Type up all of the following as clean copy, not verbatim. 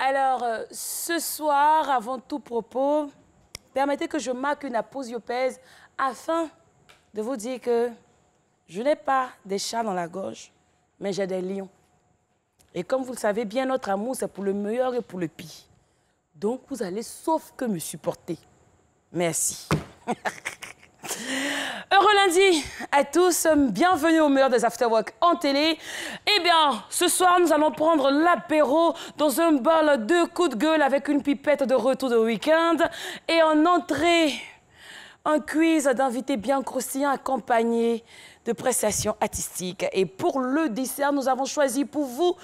Alors, ce soir, avant tout propos, permettez que je marque une aposiopèse afin de vous dire que je n'ai pas des chats dans la gorge, mais j'ai des lions. Et comme vous le savez bien, notre amour, c'est pour le meilleur et pour le pire. Donc, vous allez sauf que me supporter. Merci. Heureux lundi à tous, bienvenue au meilleur des afterwork en télé. Eh bien, ce soir, nous allons prendre l'apéro dans un bol de coups de gueule avec une pipette de retour de week-end. Et en entrée, un quiz d'invités bien croustillants accompagné de prestations artistiques. Et pour le dessert, nous avons choisi pour vous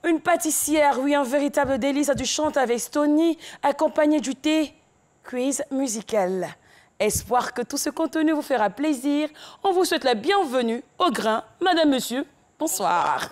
une pâtissière, oui, un véritable délice du chante avec Stony, accompagné du thé quiz musical. Espoir que tout ce contenu vous fera plaisir. On vous souhaite la bienvenue au grain. Madame, monsieur, bonsoir.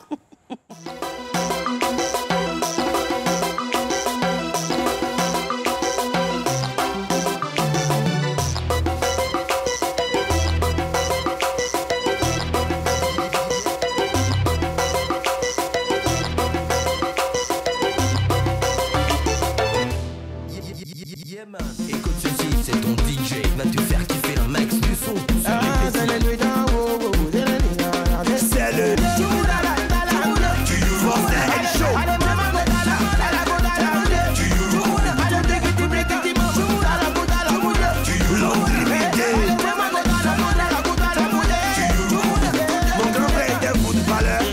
Écoute ceci, c'est ton DJ, va-tu faire kiffer un max du son. C'est le mon grand frère était footballeur,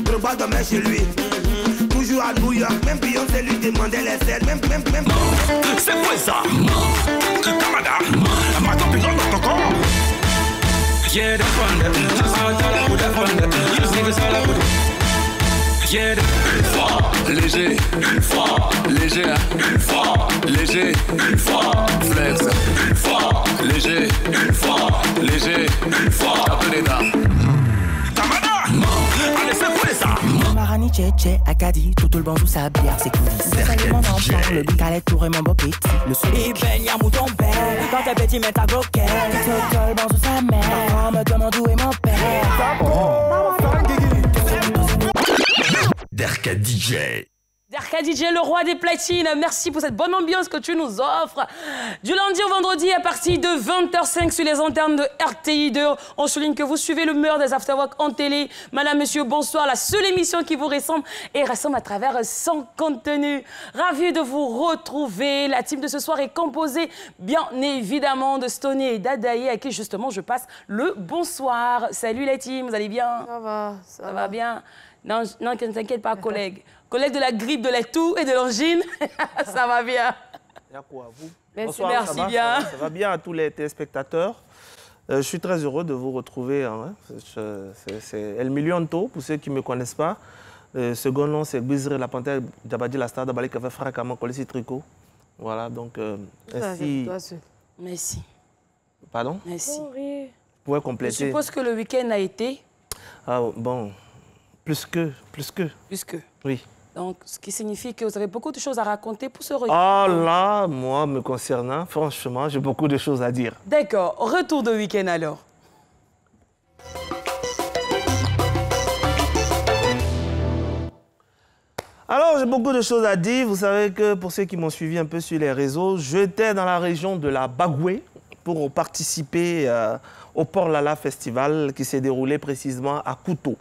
Drogba dormait chez lui. Toujours à New York, même Beyoncé lui demandait les ailes, même. C'est quoi ça? Canada, maintenant plus dans ton corps. Yeah, that's one. Yeah, une fois, léger, une fois, léger, une fois, léger, une fois, flex, une fois, léger, une fois, léger, une fois, appelez ça. Allez, c'est quoi ça? Marani, Tché, Acadie, tout le banc sous sa bière, c'est coulisses. Le salut, mon enfant, le bicalet, tout et mon beau petit. Le son, il baigne, y'a mouton père. Quand t'es petit, mets ta gloquette. Tout le banc sous sa mère. Maman me demande où est mon père. Derka DJ. Derka DJ, le roi des platines, merci pour cette bonne ambiance que tu nous offres. Du lundi au vendredi à partir de 20h05 sur les antennes de RTI2. On souligne que vous suivez le meilleur des afterwork en télé. Madame, monsieur, bonsoir. La seule émission qui vous ressemble et rassemble à travers son contenu. Ravi de vous retrouver. La team de ce soir est composée bien évidemment de Stony et d'Adaïe à qui justement je passe le bonsoir. Salut la team, vous allez bien? Ça va bien. Non, ne t'inquiète pas, collègue. Collègue de la grippe, de la toux et de l'angine, ça va bien. Merci à vous. Bonsoir, merci bien. Ça va bien à tous les téléspectateurs. Je suis très heureux de vous retrouver. Hein. C'est El Millionto, pour ceux qui ne me connaissent pas. Le second nom, c'est Gbizre, la panthère Djabadi, la star d'Abali, qui a fait fréquemment coller ses tricots. Voilà, donc ainsi... Merci. Pardon? Merci. Vous pouvez compléter. Je suppose que le week-end a été... Ah bon, plus que. Plus que. Oui. Donc, ce qui signifie que vous avez beaucoup de choses à raconter pour ce retour. Ah là, moi, me concernant, franchement, j'ai beaucoup de choses à dire. D'accord. Retour de week-end alors. Alors, j'ai beaucoup de choses à dire. Vous savez que pour ceux qui m'ont suivi un peu sur les réseaux, j'étais dans la région de la Bagoué pour participer au Port Lala Festival qui s'est déroulé précisément à Kouto.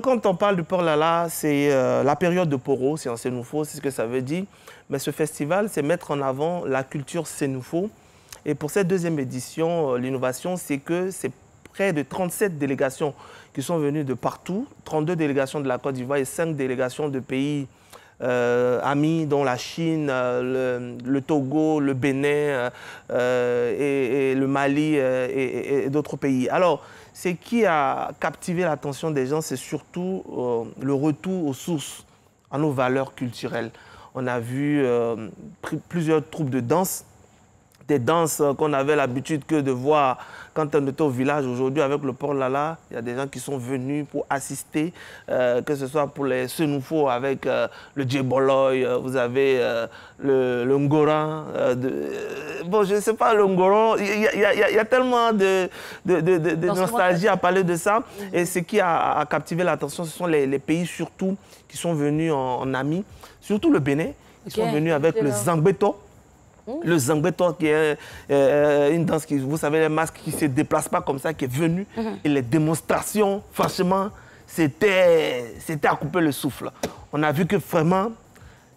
Quand on parle du Port Lala, c'est la période de Poro, c'est en Sénoufo, c'est ce que ça veut dire. Mais ce festival, c'est mettre en avant la culture Sénoufo. Et pour cette deuxième édition, l'innovation, c'est que c'est près de 37 délégations qui sont venues de partout, 32 délégations de la Côte d'Ivoire et 5 délégations de pays amis, dont la Chine, le Togo, le Bénin, et le Mali et d'autres pays. Alors, ce qui a captivé l'attention des gens, c'est surtout le retour aux sources, à nos valeurs culturelles. On a vu plusieurs troupes de danse des danses qu'on avait l'habitude que de voir quand on était au village. Aujourd'hui, avec le port Lala, il y a des gens qui sont venus pour assister, que ce soit pour les Senoufo avec le Djeboloy, vous avez le Ngoran. Bon, je ne sais pas, le Ngoran, il y a tellement de nostalgie à parler de ça. Et ce qui a captivé l'attention, ce sont les pays surtout qui sont venus en amis, surtout le Bénin, qui sont venus avec le Zangbeto. Le Zangbeto qui est une danse qui, vous savez, les masques qui ne se déplacent pas comme ça, qui est venu. Et les démonstrations, franchement, c'était à couper le souffle. On a vu que vraiment,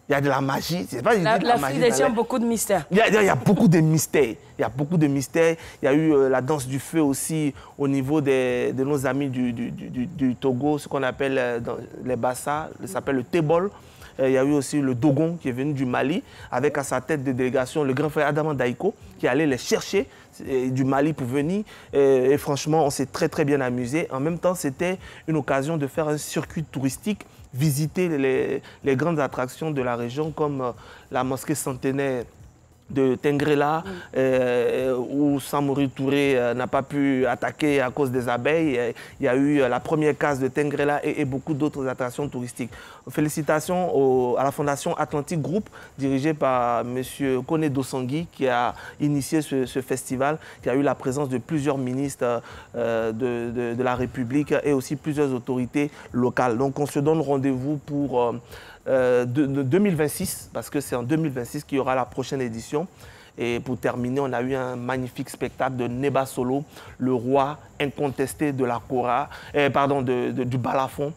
il y a de la magie. Pas, L'Afrique détient beaucoup de mystères. Il y a beaucoup de mystères. Il y a beaucoup de mystères. Il y a eu la danse du feu aussi au niveau de nos amis du Togo, ce qu'on appelle les Bassa, ça s'appelle le Tébol. Il y a eu aussi le Dogon qui est venu du Mali avec à sa tête de délégation le grand frère Adama Daïko qui allait les chercher du Mali pour venir. Et franchement, on s'est très très bien amusé. En même temps, c'était une occasion de faire un circuit touristique, visiter les grandes attractions de la région comme la mosquée centenaire de Tengrela, où Samori Touré n'a pas pu attaquer à cause des abeilles. Il y a eu la première case de Tengrela et beaucoup d'autres attractions touristiques. Félicitations à la Fondation Atlantique Group, dirigée par M. Kone Dosangui, qui a initié ce festival, qui a eu la présence de plusieurs ministres de la République et aussi plusieurs autorités locales. Donc on se donne rendez-vous pour 2026, parce que c'est en 2026 qu'il y aura la prochaine édition. Et pour terminer, on a eu un magnifique spectacle de Neba Solo, le roi incontesté de la Kora, du balafon.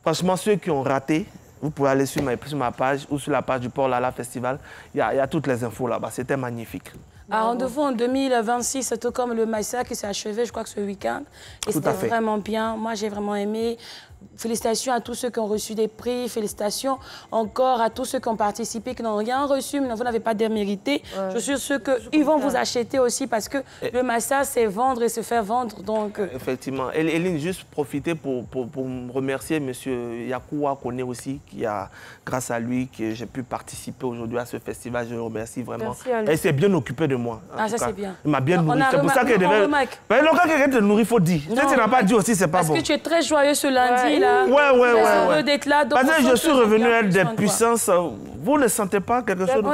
Franchement, ceux qui ont raté, vous pouvez aller sur ma page ou sur la page du Port Lala Festival. Il y a toutes les infos là-bas. C'était magnifique. Rendez-vous en 2026, tout comme le Maïssa qui s'est achevé, je crois que ce week-end. Et c'était vraiment bien. Moi, j'ai vraiment aimé. Félicitations à tous ceux qui ont reçu des prix. Félicitations encore à tous ceux qui ont participé, qui n'ont rien reçu, mais vous n'avez pas démérité. Je suis sûre qu'ils vont vous acheter aussi parce que le Maïssa, c'est vendre et se faire vendre. Donc... Effectivement. Eline, juste profiter pour remercier M. Yakoua Kone aussi, qui a, grâce à lui, que j'ai pu participer aujourd'hui à ce festival. Je le remercie vraiment. Et il s'est bien occupé de moi. Ah, ça c'est bien. Il m'a bien nourri. C'est pour ça qu'il devait... Mais non, quand quelqu'un te nourrit, il faut dire. Si tu n'as pas dit aussi, c'est pas bon. Parce que tu es très joyeux ce lundi. Là. Ouais. D'être là. Parce que je suis revenu à des puissances. Vous ne sentez pas quelque chose de...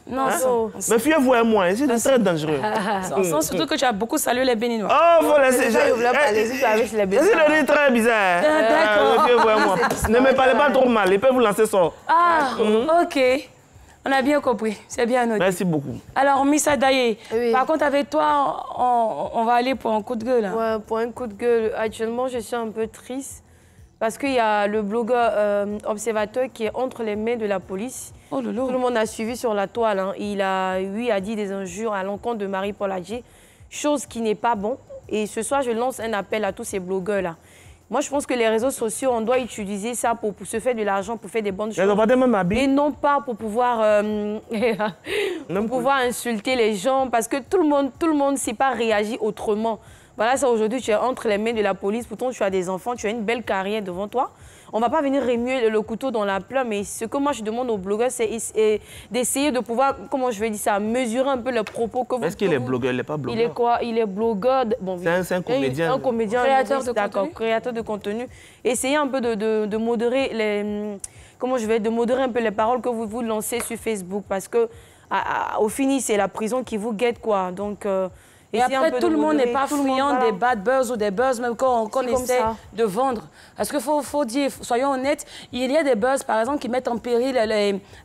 Non. Mais fiez-vous à moi, c'est très dangereux. Surtout que tu as beaucoup salué les Béninois. Oh, faut laisser... C'est très bizarre. D'accord. Fiez-vous à moi. Ne me parlez pas trop mal, ils peuvent vous lancer ça. Ah, ok. On a bien compris, c'est bien noté. Merci beaucoup. Alors, Missa Daye, par contre, avec toi, on va aller pour un coup de gueule. Hein. Ouais, pour un coup de gueule. Actuellement, je suis un peu triste parce qu'il y a le blogueur observateur qui est entre les mains de la police. Oh lolo. Tout le monde a suivi sur la toile. Hein. Il a dit des injures à l'encontre de Marie-Paul Adjé, chose qui n'est pas bon. Et ce soir, je lance un appel à tous ces blogueurs-là. Moi, je pense que les réseaux sociaux, on doit utiliser ça pour se faire de l'argent, pour faire des bonnes choses. Et non pas pour pouvoir, insulter les gens, parce que tout le monde ne sait pas réagir autrement. Voilà, ça aujourd'hui, tu es entre les mains de la police, pourtant tu as des enfants, tu as une belle carrière devant toi. On ne va pas venir remuer le couteau dans la plaie, mais ce que moi je demande aux blogueurs, c'est d'essayer de pouvoir, comment je vais dire ça, mesurer un peu les propos que vous... Est-ce qu'il est blogueur? Il n'est pas blogueur. Il est quoi? Il est blogueur. Bon, c'est un comédien. Un comédien. Créateur de contenu. Créateur de contenu. Essayez un peu de modérer les... Comment je vais de modérer un peu les paroles que vous lancez sur Facebook, parce que au fini, c'est la prison qui vous guette, quoi. Donc... Et après, tout le monde n'est pas friand des bad buzz ou des buzz, même quand on essaie de vendre. Parce qu'il faut dire, soyons honnêtes, il y a des buzz, par exemple, qui mettent en péril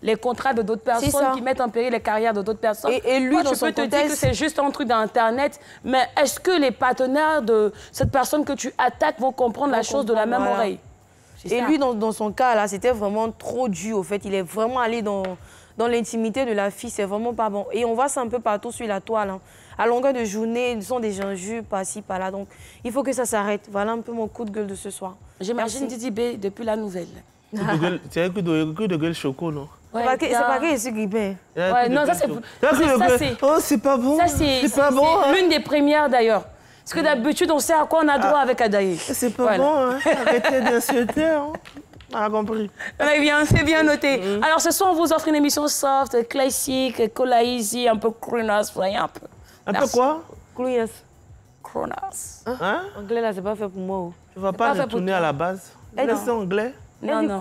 les contrats de d'autres personnes, qui mettent en péril les carrières de d'autres personnes. Et lui, tu peux te dire que c'est juste un truc d'Internet, mais est-ce que les partenaires de cette personne que tu attaques vont comprendre la chose de la même oreille? Et lui, dans son cas, là, c'était vraiment trop dur, au fait. Il est vraiment allé dans l'intimité de la fille, c'est vraiment pas bon. Et on voit ça un peu partout sur la toile. Hein. À longueur de journée, ils sont des injures par-ci, par-là. Donc, il faut que ça s'arrête. Voilà un peu mon coup de gueule de ce soir. J'imagine Didi B depuis la nouvelle. C'est un coup de gueule choco, non? C'est pas que je suis grippée. Non, ça c'est... Oh, c'est pas bon. Ça, c'est l'une des premières, d'ailleurs. Parce que d'habitude, on sait à quoi on a droit avec Adaye. C'est pas bon, hein. Arrêtez d'insulter, hein. On a compris. C'est bien noté. Alors, ce soir, on vous offre une émission soft, classique, cola easy, un peu crooners, voyez un peu. Un peu quoi? Crooners. Crooners. Hein? Anglais, là, c'est pas fait pour moi. Tu vas pas retourner à la base? C'est anglais? Non, non.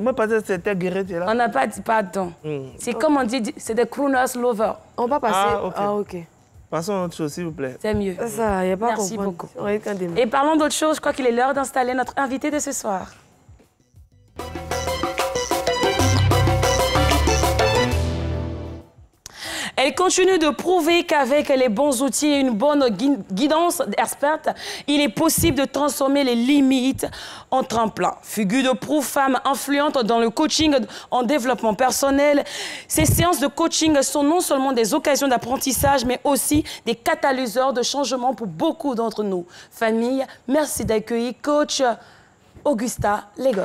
Moi, parce que c'était Guéret, là. On n'a pas dit pardon. C'est comme on dit, c'est des crooners lovers. On va passer. Ah, ok. Passons à autre chose, s'il vous plaît. C'est mieux. Ça, il n'y a pas à Merci comprendre. beaucoup. Et Et parlons d'autre chose, je crois qu'il est l'heure d'installer notre invité de ce soir. Elle continue de prouver qu'avec les bons outils et une bonne guidance experte, il est possible de transformer les limites en tremplin. Figure de proue, femme influente dans le coaching en développement personnel, ces séances de coaching sont non seulement des occasions d'apprentissage, mais aussi des catalyseurs de changement pour beaucoup d'entre nous. Famille, merci d'accueillir coach Augusta Legos.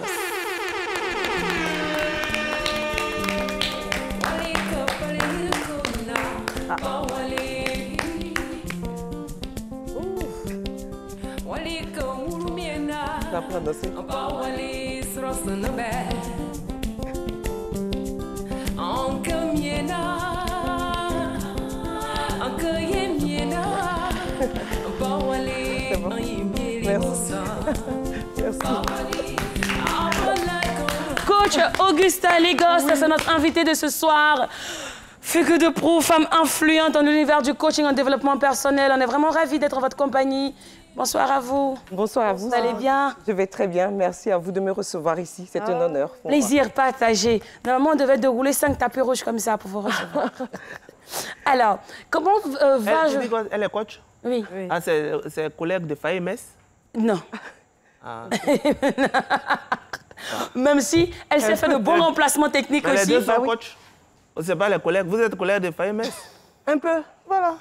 Coach Augusta Legos, c'est notre invité de ce soir. Figure de proue, femme influente dans l'univers du coaching en développement personnel. On est vraiment ravis d'être en votre compagnie. Bonsoir à vous. Bonsoir à vous. Vous allez bien? Je vais très bien. Merci à vous de me recevoir ici. C'est un honneur. Plaisir partagé. Normalement, on devait dérouler 5 tapis rouges comme ça pour vous recevoir. Alors, comment va... Elle est coach? Oui. Ah, c'est collègue de FAMS? Non. Ah. Même si elle s'est fait de bons remplacements techniques aussi. Les deux sont coach. C'est pas les collègues. Vous êtes collègue de FAMS? Un peu. Voilà.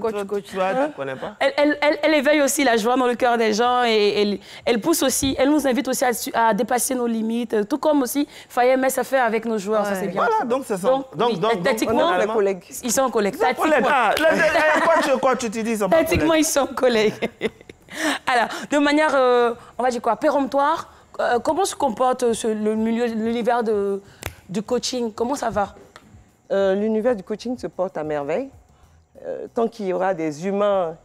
Coach. Tu ne connais pas? Elle éveille aussi la joie dans le cœur des gens et elle pousse aussi, elle nous invite aussi à dépasser nos limites, tout comme aussi FAMS a fait avec nos joueurs, ça c'est bien. Voilà, donc c'est ça. Donc, tactiquement, les collègues. Ils sont collègues. Tu dis, Tactiquement, ils sont collègues. Alors, de manière, on va dire quoi, péremptoire, comment se comporte l'univers du coaching? Comment ça va? L'univers du coaching se porte à merveille. Tant qu'il y aura des humains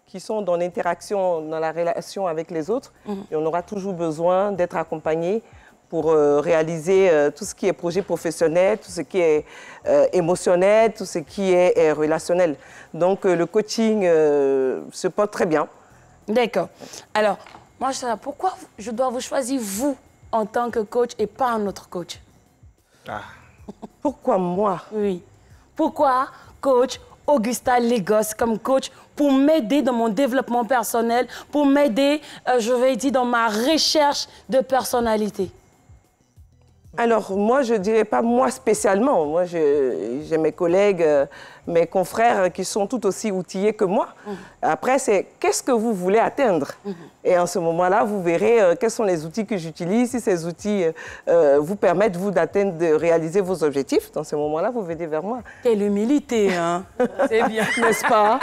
qui sont dans l'interaction, dans la relation avec les autres, et on aura toujours besoin d'être accompagnés pour réaliser tout ce qui est projet professionnel, tout ce qui est émotionnel, tout ce qui est relationnel. Donc le coaching se porte très bien. D'accord. Alors, moi je sais pas, pourquoi je dois vous choisir vous en tant que coach et pas un autre coach? Pourquoi moi? Oui. Pourquoi coach Augusta Legos comme coach pour m'aider dans mon développement personnel, pour m'aider, je vais dire, dans ma recherche de personnalité? Alors, moi, je ne dirais pas moi spécialement. Moi, j'ai mes collègues, mes confrères qui sont tout aussi outillés que moi. Après, c'est qu'est-ce que vous voulez atteindre? Et en ce moment-là, vous verrez quels sont les outils que j'utilise. Si ces outils vous permettent, vous, d'atteindre, de réaliser vos objectifs, dans ce moment-là, vous venez vers moi. Quelle humilité, hein? C'est bien, n'est-ce pas?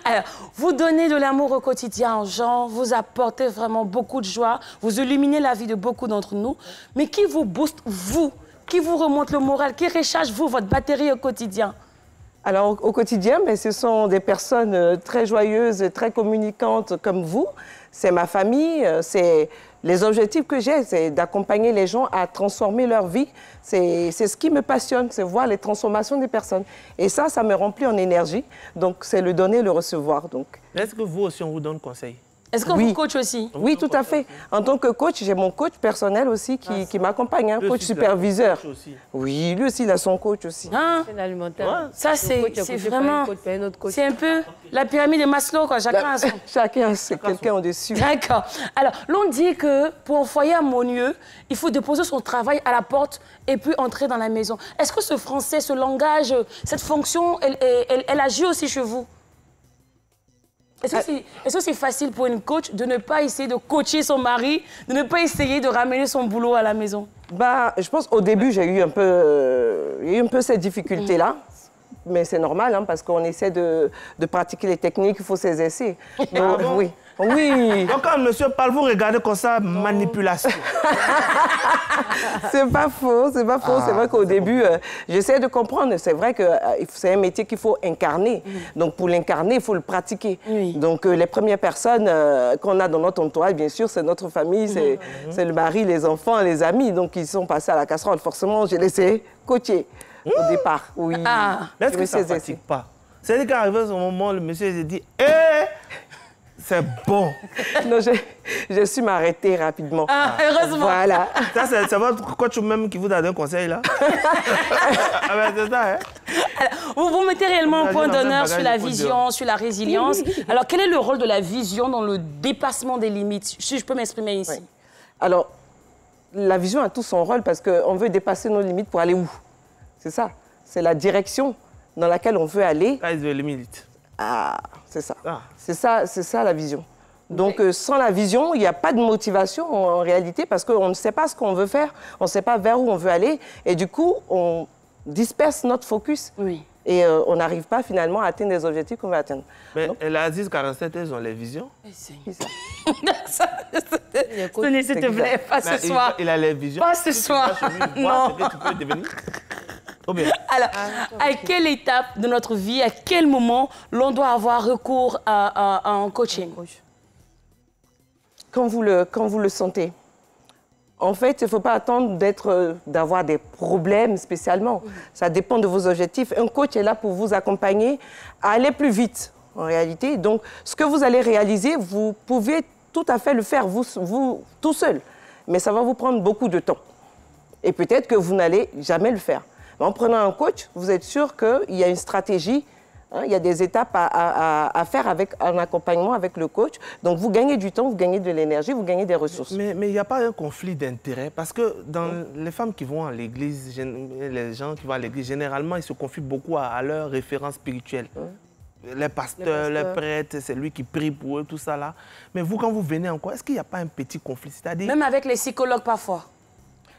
Alors, vous donnez de l'amour au quotidien aux gens, vous apportez vraiment beaucoup de joie, vous illuminez la vie de beaucoup d'entre nous. Mais qui vous booste, vous? Qui vous remonte le moral? Qui recharge, vous, votre batterie au quotidien? Alors, au quotidien, mais ce sont des personnes très joyeuses, très communicantes comme vous. C'est ma famille, c'est les objectifs que j'ai, c'est d'accompagner les gens à transformer leur vie. C'est ce qui me passionne, c'est voir les transformations des personnes. Et ça me remplit en énergie. Donc, c'est le donner, le recevoir. Est-ce que vous aussi, on vous donne conseil? Est-ce qu'on vous coach aussi? Oui, tout à fait. En tant que coach, j'ai mon coach personnel aussi qui m'accompagne, un coach superviseur. Oui, lui aussi, il a son coach aussi. Hein? C'est l'alimentaire. Ça, c'est vraiment... C'est un peu la pyramide de Maslow, quoi. Chacun a son... Chacun, c'est quelqu'un au-dessus. D'accord. Alors, l'on dit que pour un foyer harmonieux, il faut déposer son travail à la porte et puis entrer dans la maison. Est-ce que ce français, ce langage, cette fonction, elle agit aussi chez vous? Est-ce que c'est facile pour une coach de ne pas essayer de coacher son mari, de ne pas essayer de ramener son boulot à la maison? Je pense qu'au début, j'ai eu un peu cette difficulté-là. Mais c'est normal, hein, parce qu'on essaie de pratiquer les techniques, il faut ses essais. Donc, oui. Oui. Donc quand monsieur parle, vous regardez comme ça, manipulation. C'est pas faux, c'est pas faux. C'est vrai qu'au début, j'essaie de comprendre. C'est vrai que c'est un métier qu'il faut incarner. Donc pour l'incarner, il faut le pratiquer. Oui. Donc les premières personnes qu'on a dans notre entourage, bien sûr, c'est notre famille, c'est le mari, les enfants, les amis. Donc ils sont passés à la casserole. Forcément, j'ai laissé coacher au départ. Oui. Mais est-ce que ça ne fatigue pas? C'est-à-dire qu'arrivé ce moment, le monsieur s'est dit, hé, c'est bon. Non, je suis m'arrêter rapidement. Ah, heureusement. Voilà. Ça, c'est votre coach même qui vous donne un conseil, là? Ah ben, c'est ça, hein? Alors, vous mettez réellement un point Imagine d'honneur un sur bagage la de vision, sur la résilience. Alors, quel est le rôle de la vision dans le dépassement des limites? Si je peux m'exprimer ici. Oui. Alors, la vision a tout son rôle parce qu'on veut dépasser nos limites pour aller où? C'est ça. C'est la direction dans laquelle on veut aller. Là, ils veulent les milites. Ah, c'est ça. Ah. C'est ça la vision. Donc, sans la vision, il n'y a pas de motivation en réalité parce qu'on ne sait pas ce qu'on veut faire, on ne sait pas vers où on veut aller. Et du coup, on disperse notre focus. Oui. Et on n'arrive pas finalement à atteindre les objectifs qu'on veut atteindre. Mais l'Aziz 47, ils ont les visions. C'est ça. Tenez, s'il te plaît, pas Mais ce soir. Il a les visions. Pas ce soir. Non. Ce que tu peux devenir. Ou bien? Alors, à quelle étape de notre vie, à quel moment l'on doit avoir recours à un coaching? Quand vous le sentez. En fait, il ne faut pas attendre d'avoir des problèmes spécialement. Ça dépend de vos objectifs. Un coach est là pour vous accompagner à aller plus vite, en réalité. Donc, ce que vous allez réaliser, vous pouvez tout à fait le faire vous tout seul. Mais ça va vous prendre beaucoup de temps. Et peut-être que vous n'allez jamais le faire. Mais en prenant un coach, vous êtes sûr qu'il y a une stratégie. Hein, il y a des étapes à faire avec un accompagnement avec le coach. Donc, vous gagnez du temps, vous gagnez de l'énergie, vous gagnez des ressources. Mais il n'y a pas un conflit d'intérêt parce que dans les femmes qui vont à l'église, les gens qui vont à l'église, généralement, ils se confient beaucoup à leurs références spirituelles. Les pasteurs, les prêtres, c'est lui qui prie pour eux, tout ça là. Mais vous, quand vous venez encore, est-ce qu'il n'y a pas un petit conflit? C'est-à-dire... Même avec les psychologues parfois.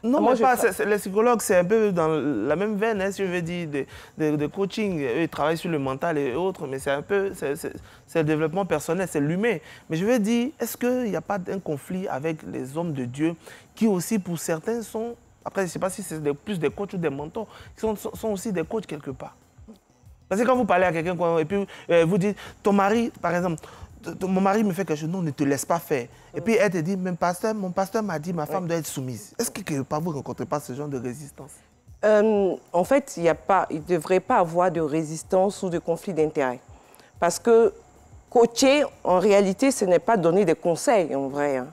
Non, mais pas. Les psychologues, c'est un peu dans la même veine, hein, si je veux dire, de coaching. Eux, ils travaillent sur le mental et autres, mais c'est un peu, c'est le développement personnel, c'est l'humain. Mais je veux dire, est-ce qu'il n'y a pas un conflit avec les hommes de Dieu qui aussi, pour certains, sont, après, je ne sais pas si c'est plus des coachs ou des mentors, qui sont aussi des coachs quelque part. Parce que quand vous parlez à quelqu'un et puis vous dites, ton mari, par exemple, mon mari me fait quelque chose, non, ne te laisse pas faire. Et puis elle te dit, mon pasteur m'a dit, ma femme doit être soumise. Est-ce que quelque part vous ne rencontrez pas ce genre de résistance? En fait, il ne devrait pas avoir de résistance ou de conflit d'intérêt. Parce que coacher, en réalité, ce n'est pas donner des conseils, en vrai. Hein.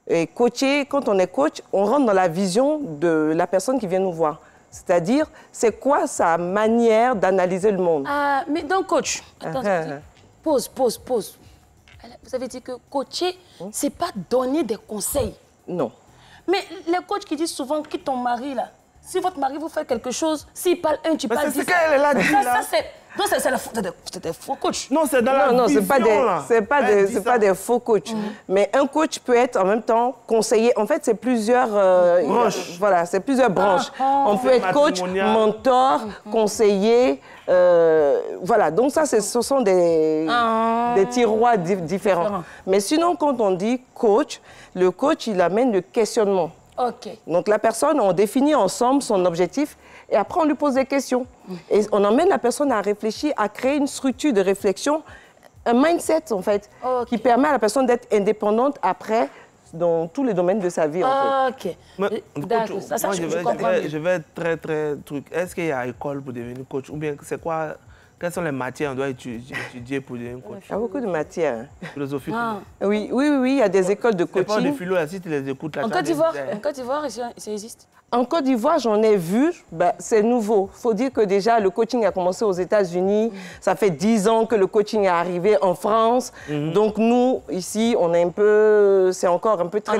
Et coacher, quand on est coach, on rentre dans la vision de la personne qui vient nous voir. C'est-à-dire, c'est quoi sa manière d'analyser le monde. Mais donc, coach, attends, pause. Vous avez dit que coacher, c'est pas donner des conseils. Non. Mais les coachs qui disent souvent, quitte ton mari là. Si votre mari vous fait quelque chose, s'il parle un, tu parles 10. C'est ce qu'elle a dit là. Non, c'est des faux coachs. Non, c'est dans la vision. Non, c'est pas des faux coachs. Mais un coach peut être en même temps conseiller. En fait, c'est plusieurs branches. Voilà, c'est plusieurs branches. On peut être coach, mentor, conseiller. Voilà, donc ça, ce sont des tiroirs différents. Mais sinon, quand on dit coach, le coach, il amène le questionnement. OK. Donc la personne, on définit ensemble son objectif et après on lui pose des questions. Et on emmène la personne à réfléchir, à créer une structure de réflexion, un mindset en fait, qui permet à la personne d'être indépendante après dans tous les domaines de sa vie en fait. OK. D'accord. Ça, je vais être très truc. Est-ce qu'il y a école pour devenir coach ou bien c'est quoi? Quelles sont les matières qu'on doit étudier pour devenir coach? Il y a beaucoup de matières. Philosophie. Oui, il y a des écoles de coaching. C'est pas des philo, là, si tu les écoutes là. En Côte d'Ivoire, ça existe? En Côte d'Ivoire, j'en ai vu, c'est nouveau. Il faut dire que déjà, le coaching a commencé aux États-Unis. Ça fait 10 ans que le coaching est arrivé en France. Donc nous, ici, on est un peu... C'est encore un peu très...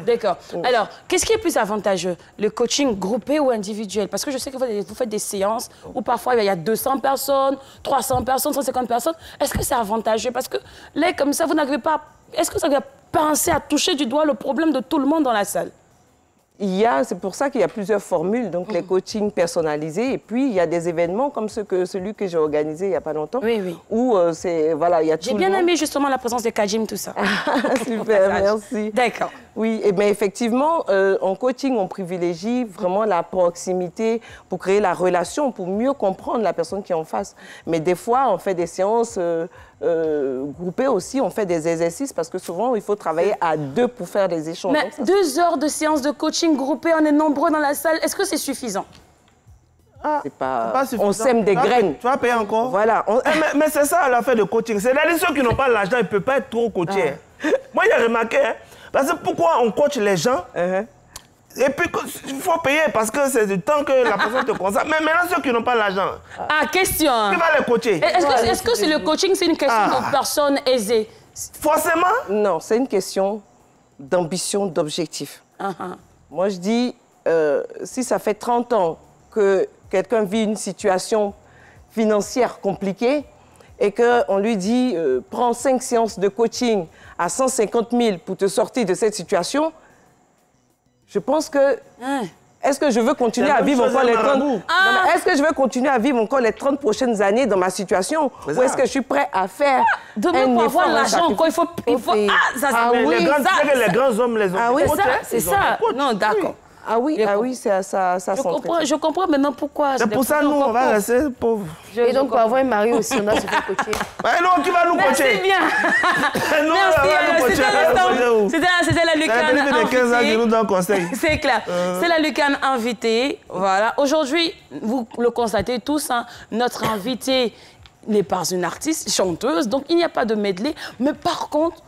D'accord. Alors, qu'est-ce qui est plus avantageux? Le coaching groupé ou individuel? Parce que je sais que vous faites des séances où parfois il y a 200 personnes, 300 personnes, 150 personnes. Est-ce que c'est avantageux? Parce que là, comme ça, vous n'arrivez pas... Est-ce que vous avez pensé à toucher du doigt le problème de tout le monde dans la salle? C'est pour ça qu'il y a plusieurs formules, donc les coachings personnalisés, et puis il y a des événements comme celui que j'ai organisé il n'y a pas longtemps, où voilà, il y a tout. J'ai bien aimé justement la présence de Kajim, tout ça. Super, merci. D'accord. Oui, mais effectivement, en coaching, on privilégie vraiment la proximité pour créer la relation, pour mieux comprendre la personne qui est en face. Mais des fois, on fait des séances groupées aussi, on fait des exercices, parce que souvent, il faut travailler à 2 pour faire des échanges. Mais 2 heures de séance de coaching groupée, on est nombreux dans la salle, est-ce que c'est suffisant? C'est pas on sème des graines. Tu vas payer encore? Voilà. Mais c'est ça l'affaire de coaching. C'est-à-dire ceux qui n'ont pas l'argent, ils ne peuvent pas être trop coachés. Moi, j'ai remarqué, parce que pourquoi on coach les gens et puis, il faut payer parce que c'est du temps que la personne te consacre. Mais maintenant, ceux qui n'ont pas l'argent, question. Qui va les coacher? Est-ce que c'est le coaching, c'est une question de personnes aisées? Forcément? Non, c'est une question d'ambition, d'objectif. Moi, je dis, si ça fait 30 ans que quelqu'un vit une situation financière compliquée et qu'on lui dit, prends 5 séances de coaching à 150 000 pour te sortir de cette situation, je pense que... Est-ce que je veux continuer à vivre encore les 30... Est-ce que je veux continuer à vivre encore les 30 prochaines années dans ma situation? Ou est-ce que je suis prêt à faire demain, pour avoir l'argent encore, il faut... Les grands hommes, les hommes. C'est ça. Non, d'accord. Je comprends maintenant pourquoi. C'est pour ça, nous, on va rester pauvres. Et donc, pour avoir un mari aussi, on a se faire coacher. Non, qui va nous coacher? Merci bien. Merci. C'était la Lucane invitée. C'est clair. C'est la Lucane invitée. Voilà. Aujourd'hui, vous le constatez tous, notre invitée n'est pas une artiste, chanteuse, donc il n'y a pas de medley. Mais par contre,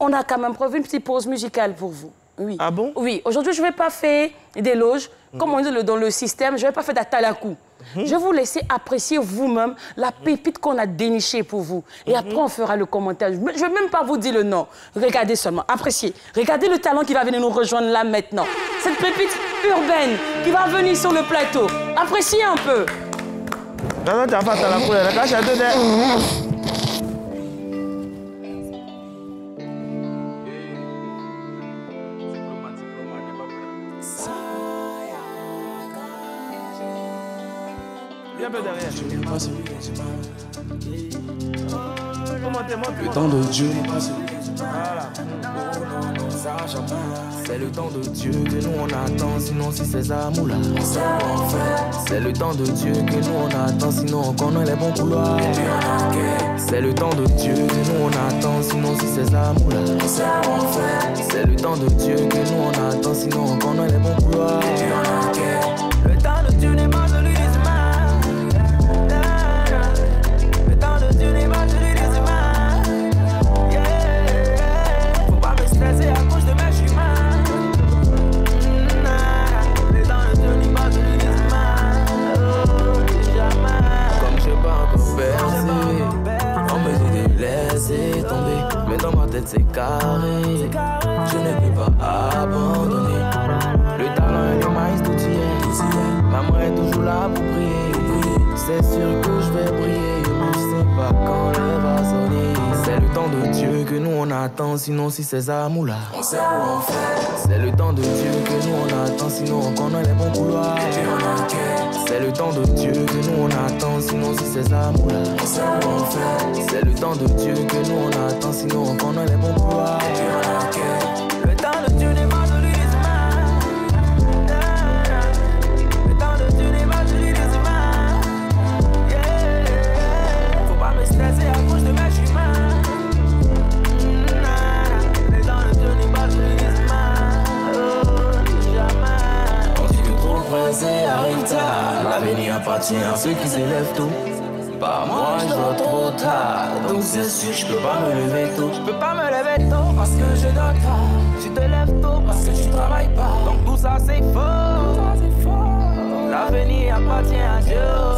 on a quand même prévu une petite pause musicale pour vous. Oui. Ah bon? Oui. Aujourd'hui, je ne vais pas faire d'éloges. Comme on dit dans le système, je ne vais pas faire d'atalakou. Je vais vous laisser apprécier vous-même la pépite qu'on a dénichée pour vous. Et après, on fera le commentaire. Je ne vais même pas vous dire le nom. Regardez seulement, appréciez. Regardez le talent qui va venir nous rejoindre là maintenant. Cette pépite urbaine qui va venir sur le plateau. Appréciez un peu. Non, tu n'as pas atalakou. Regarde, j'ai Le temps de Dieu. C'est le temps de Dieu que nous on attend, sinon si c'est Zamoula. C'est le temps de Dieu que nous on attend, sinon on connaît les bons couloirs. C'est le temps de Dieu que nous on attend, sinon si c'est Zamoula. C'est le temps de Dieu que nous on attend, sinon on connaît les bons couloirs. Le temps de Dieu n'est pas celui des humains. Le temps de Dieu n'est pas celui des humains. Faut pas me stresser à cause de mes chemins. Le temps de Dieu n'est pas celui des humains. Jamais. Comme je n'ai pas encore percé, on me dit de laisser tomber. Mais dans ma tête c'est carré. Je ne peux pas abandonner. Le talent et le maïs tout y est. Maman est toujours là pour prier. C'est sûr que je vais briller, mais je sais pas quand elle va sonner. C'est le temps de Dieu que nous on attend, sinon si c'est Zamoula. On sait où on fait. C'est le temps de Dieu que nous on attend, sinon on connaît les bons couloirs. C'est le temps de Dieu que nous on attend, sinon si c'est Zamoula. On sait où on fait. C'est le temps de Dieu que nous on attend, sinon on connaît les bons couloirs. Le temps de Dieu n'est pas celui des humains. Le temps de Dieu n'est pas celui des humains. Faut pas me stresser à cause de mes chemins. Le temps de Dieu n'est pas celui des humains. Jamais. On dit que trop pressé arrive tard. L'avenir appartient à ceux qui s'élèvent tôt. Par moi, je dois trop tard. Donc c'est sûr, je peux pas me lever tôt. Je peux pas me lever tôt parce que je dors tard. Tu te lèves tôt parce que tu travailles pas. Donc tout ça c'est faux. L'avenir appartient à Dieu.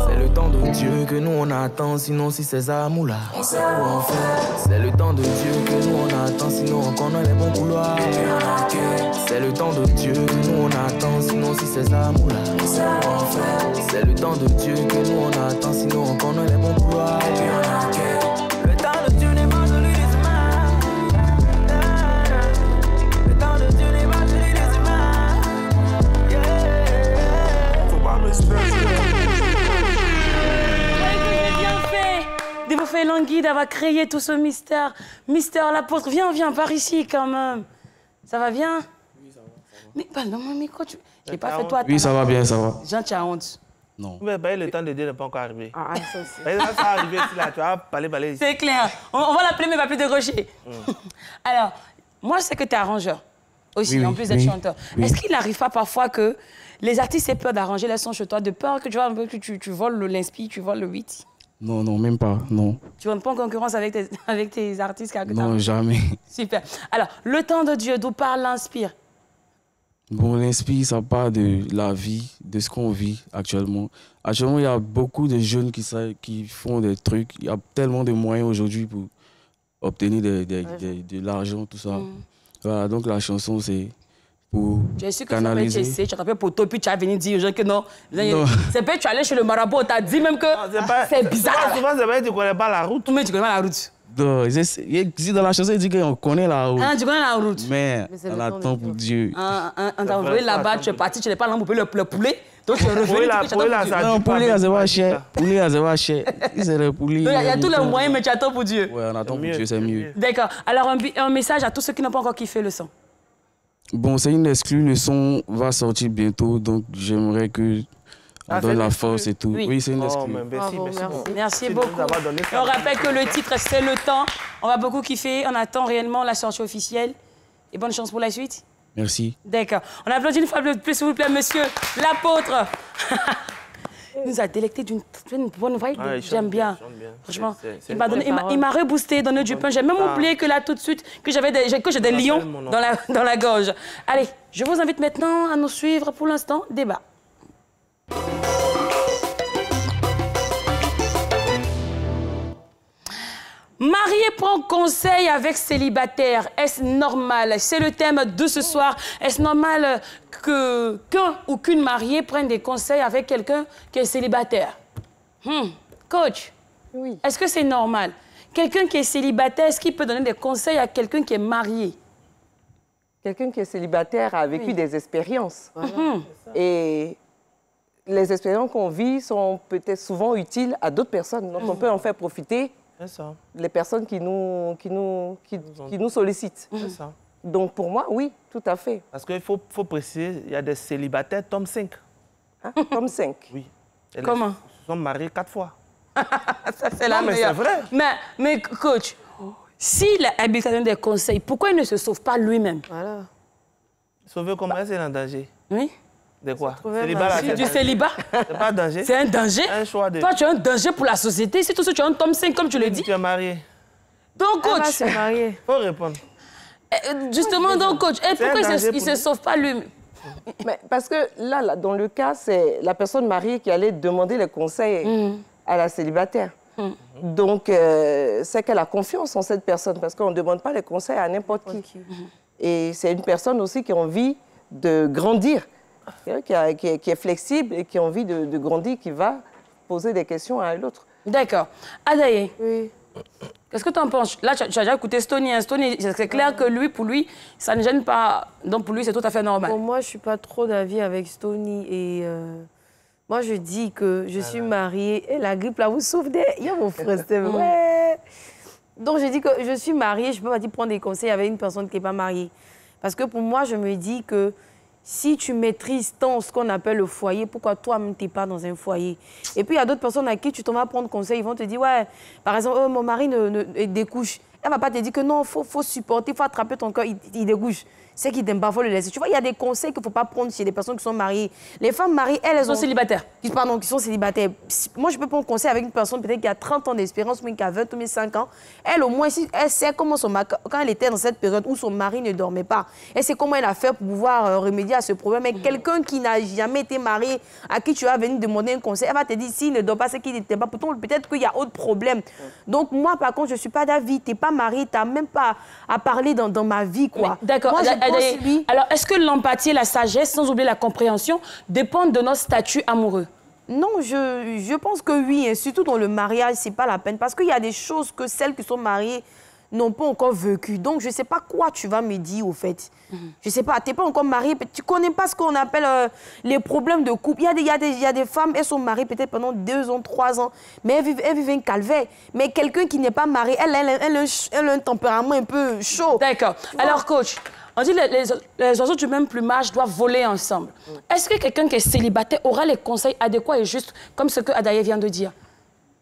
C'est le temps de Dieu que nous on attend, sinon si c'est Zamoula. On sait où on fait. C'est le temps de Dieu que nous on attend, sinon on connaît les bons couloirs. C'est le temps de Dieu que nous on attend, sinon si c'est Zamoula. On sait où on fait. C'est le temps de Dieu que nous on attend, sinon on connaît les bons couloirs. Le temps de Dieu n'est pas celui des humains. Le temps de Dieu n'est pas celui des humains. Tanguy d'avoir créé tout ce mystère. Mystère l'apôtre, viens par ici quand même. Ça va bien? Oui, ça va. Mais pardon, mon micro, tu... J'ai pas fait toi. Oui, ça va bien, ça va. Jean, tu as honte. Non. Mais le temps de Dieu n'est pas encore arrivé. Ah, ça aussi. Ça va arriver ici, là, tu vas parler ici. C'est clair. On va l'appeler, mais il va plus dérocher. Alors, moi, je sais que tu es arrangeur aussi, en plus d'être chanteur. Est-ce qu'il n'arrive pas parfois que les artistes aient peur d'arranger les sons chez toi, de peur que tu vois un peu que tu voles l'inspi, tu voles le beat? Non, non, même pas, non. Tu ne rentres pas en concurrence avec tes artistes? Non, jamais. Super. Alors, le temps de Dieu, d'où parle l'inspire? Bon, l'inspire, ça part de la vie, de ce qu'on vit actuellement. Actuellement, il y a beaucoup de jeunes qui font des trucs. Il y a tellement de moyens aujourd'hui pour obtenir de l'argent, tout ça. Voilà, donc la chanson, c'est pour canaliser. Tu t'appelles Poto, puis tu as venu dire aux gens que non. C'est pas que tu allais chez le marabout, tu as dit même que c'est bizarre. Souvent, c'est vrai que tu ne connais pas la route. Mais tu connais pas la route. Non, dans la chanson, il dit qu'on connaît la route. Ah, tu connais la route. Mais on attend pour Dieu. On t'a envoyé là-bas, tu es parti, tu n'es pas là pour le poulet. Donc tu es revenu, non, poulet, c'est pas cher. Poulet, c'est pas cher. C'est le poulet. Il y a tous les moyens, mais tu attends pour Dieu. Ouais, on attend pour Dieu, c'est mieux. D'accord. Alors, un message à tous ceux qui n'ont pas encore kiffé le son. Bon, c'est une exclue. Le son va sortir bientôt, donc j'aimerais que on donne la force et tout. Oui, c'est une exclue. Merci beaucoup. On rappelle que le titre, c'est Le Temps. On va beaucoup kiffer. On attend réellement la sortie officielle. Et bonne chance pour la suite. Merci. D'accord. On applaudit une fois de plus, s'il vous plaît, monsieur l'apôtre. Il nous a délecté d'une bonne vibe. J'aime bien. Franchement, il m'a reboosté, donné du pain. J'ai même oublié que là, tout de suite, que j'ai des lions dans la gorge. Allez, je vous invite maintenant à nous suivre pour l'instant. Débat. Marié prend conseil avec célibataire. Est-ce normal? C'est le thème de ce soir. Est-ce normal qu'un ou qu'une mariée prenne des conseils avec quelqu'un qui est célibataire? Coach, oui. Est-ce que c'est normal? Quelqu'un qui est célibataire, est-ce qu'il peut donner des conseils à quelqu'un qui est marié? Quelqu'un qui est célibataire a vécu des expériences. Voilà. Et les expériences qu'on vit sont peut-être souvent utiles à d'autres personnes. Donc on peut en faire profiter les personnes qui nous sollicitent. Ça. Donc pour moi, oui, tout à fait. Parce qu'il faut préciser, il y a des célibataires tome 5. Hein? Tome 5? Oui. Comment? Ils sont mariés 4 fois. Ça, c'est la meilleure. Mais c'est vrai. Mais coach, s'il a habitué des conseils, pourquoi il ne se sauve pas lui-même? Voilà. Sauver comment c'est un danger? Oui. De quoi? Du célibat? C'est pas un danger. C'est un danger? Un choix de... Toi, tu es un danger pour la société. Si tout ça, tu es un tome 5, comme tu le dis. Tu es marié. Donc, coach... Ah, c'est marié. Faut répondre. Justement, donc, coach, pourquoi il ne se sauve pas lui-même? Mais parce que là, dans le cas, c'est la personne mariée qui allait demander les conseils à la célibataire. Donc, c'est qu'elle a confiance en cette personne parce qu'on ne demande pas les conseils à n'importe qui. Et c'est une personne aussi qui a envie de grandir, qui est flexible et qui a envie de grandir, qui va poser des questions à l'autre. D'accord. Adaye, oui. Qu'est-ce que tu en penses? Là, tu as déjà écouté Stony. Stony, c'est clair que pour lui, ça ne gêne pas. Donc, pour lui, c'est tout à fait normal. Bon, moi, je ne suis pas trop d'avis avec Stony. Et moi, je dis que je suis mariée. Et la grippe, là, vous souvenez? Il y a mon frère, c'est vrai. Donc, je dis que je suis mariée. Je ne peux pas dire prendre des conseils avec une personne qui n'est pas mariée. Parce que pour moi, je me dis que si tu maîtrises tant ce qu'on appelle le foyer, pourquoi toi-même, tu n'es pas dans un foyer? Et puis, il y a d'autres personnes à qui tu t'en vas prendre conseil. Ils vont te dire, ouais, par exemple, mon mari découche. Elle ne va pas te dire que non, il faut supporter, il faut attraper ton cœur, il découche. C'est qu'il t'aime pas, il faut le laisser. Tu vois, il y a des conseils qu'il ne faut pas prendre chez des personnes qui sont mariées. Les femmes mariées, elles sont célibataires. Pardon, qui sont célibataires. Moi, je peux prendre conseil avec une personne peut-être qui a 30 ans d'expérience, mais qui a 20 ou 5 ans. Elle, au moins, elle sait comment son mari, quand elle était dans cette période où son mari ne dormait pas, elle sait comment elle a fait pour pouvoir remédier à ce problème. Mais quelqu'un qui n'a jamais été marié, à qui tu vas venir demander un conseil, elle va te dire, s'il ne dort pas, c'est qu'il n'était pas. Pourtant, peut-être qu'il y a autre problème. Donc, moi, par contre, je ne suis pas d'avis. Tu n'es pas marié, tu n'as même pas à parler dans ma vie, quoi. D'accord. Alors, est-ce que l'empathie et la sagesse, sans oublier la compréhension, dépendent de notre statut amoureux? Non, je pense que oui, et surtout dans le mariage, c'est pas la peine. Parce qu'il y a des choses que celles qui sont mariées n'ont pas encore vécu. Donc, je ne sais pas quoi tu vas me dire, au fait. Je ne sais pas, tu n'es pas encore mariée, tu ne connais pas ce qu'on appelle les problèmes de couple. Il y a des femmes, elles sont mariées peut-être pendant 2 ans, 3 ans, mais elles vivent un calvaire. Mais quelqu'un qui n'est pas marié, elle a un tempérament un peu chaud. D'accord. Alors, coach, on dit que les oiseaux du même plumage doivent voler ensemble. Est-ce que quelqu'un qui est célibataire aura les conseils adéquats et justes, comme ce que Adaye vient de dire?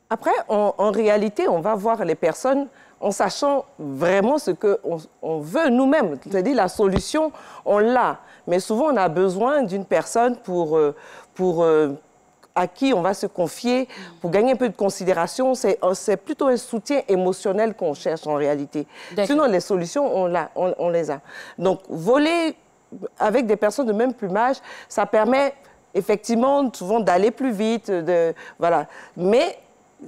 Après, en réalité, on va voir les personnes en sachant vraiment ce qu'on veut nous-mêmes. C'est-à-dire la solution, on l'a. Mais souvent, on a besoin d'une personne à qui on va se confier pour gagner un peu de considération. C'est plutôt un soutien émotionnel qu'on cherche en réalité. Sinon, les solutions, on les a. Donc, voler avec des personnes de même plumage, ça permet effectivement souvent d'aller plus vite. Voilà. Mais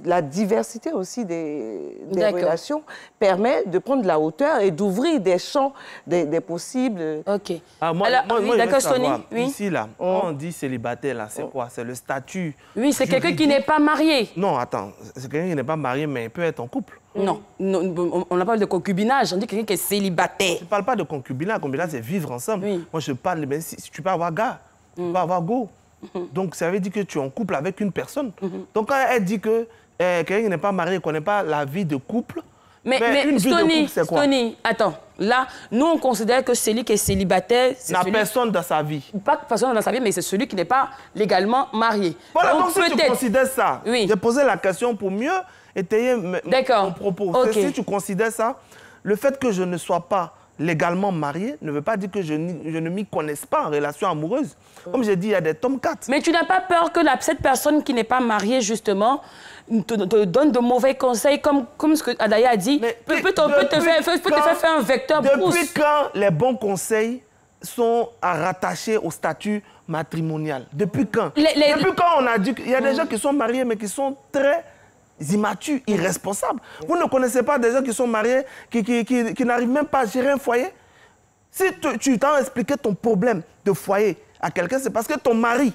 la diversité aussi des relations permet de prendre de la hauteur et d'ouvrir des champs, des possibles. OK. Moi, d'accord, Tony. Oui. Ici, là, quand on dit célibataire, là, c'est quoi? C'est le statut. Oui, c'est quelqu'un qui n'est pas marié. Non, attends. C'est quelqu'un qui n'est pas marié, mais il peut être en couple. Non, on n'a pas de concubinage, on dit quelqu'un qui est célibataire. Je ne parle pas de concubinage. Concubinage, c'est vivre ensemble. Oui. Moi, je parle, mais si tu peux avoir gars, tu peux avoir go. Donc, ça veut dire que tu es en couple avec une personne. Donc, quand elle dit que quelqu'un qui n'est pas marié ne connaît pas la vie de couple, mais une vie de couple, c'est quoi? Tony, attends. Là, nous, on considère que celui qui est célibataire... n'a personne dans sa vie. Pas personne dans sa vie, mais c'est celui qui n'est pas légalement marié. Voilà, donc si tu considères ça, j'ai posé la question pour mieux étayer mon propos. Okay. Si tu considères ça, le fait que je ne sois pas légalement marié ne veut pas dire que je ne m'y connaisse pas en relation amoureuse. Comme j'ai dit, il y a des tomcats. Mais tu n'as pas peur que cette personne qui n'est pas mariée, justement, te donne de mauvais conseils, comme ce que Adaye a dit, peut te faire un vecteur pouce. Depuis quand les bons conseils sont rattachés au statut matrimonial? Depuis quand? Depuis quand on a dit qu'il y a des gens qui sont mariés, mais qui sont très immatures, irresponsables. Vous ne connaissez pas des gens qui sont mariés, qui n'arrivent même pas à gérer un foyer? Si tu t'as expliqué ton problème de foyer à quelqu'un, c'est parce que ton mari,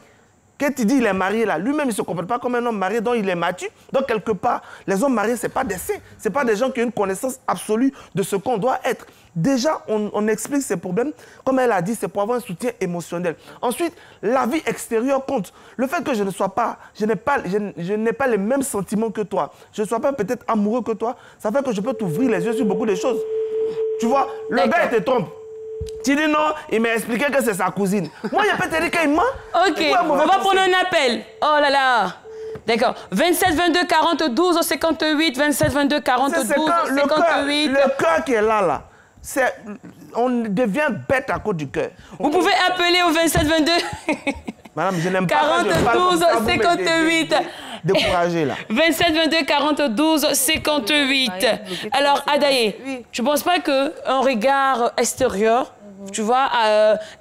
quand tu dis il est marié là, lui-même il ne se comporte pas comme un homme marié, donc il est mature. Donc quelque part, les hommes mariés, ce n'est pas des saints. Ce n'est pas des gens qui ont une connaissance absolue de ce qu'on doit être. Déjà, on explique ces problèmes, comme elle a dit, c'est pour avoir un soutien émotionnel. Ensuite, la vie extérieure compte. Le fait que je n'ai pas les mêmes sentiments que toi, je ne sois pas peut-être amoureux que toi, ça fait que je peux t'ouvrir les yeux sur beaucoup de choses. Tu vois, le gars, il te trompe. Tu dis non, il m'a expliqué que c'est sa cousine. Moi, je peux te dire qu'il ment. OK, on va prendre un appel. Oh là là. D'accord. 27 22 40 12 58. 27 22 40 12 58. Le cœur qui est là. On devient bête à cause du cœur. Vous pouvez appeler au 27 22. Madame, je n'aime pas 42 58. Découragé là. 27 22 42 58. Alors, Adaye, tu ne penses pas qu'un regard extérieur, tu vois,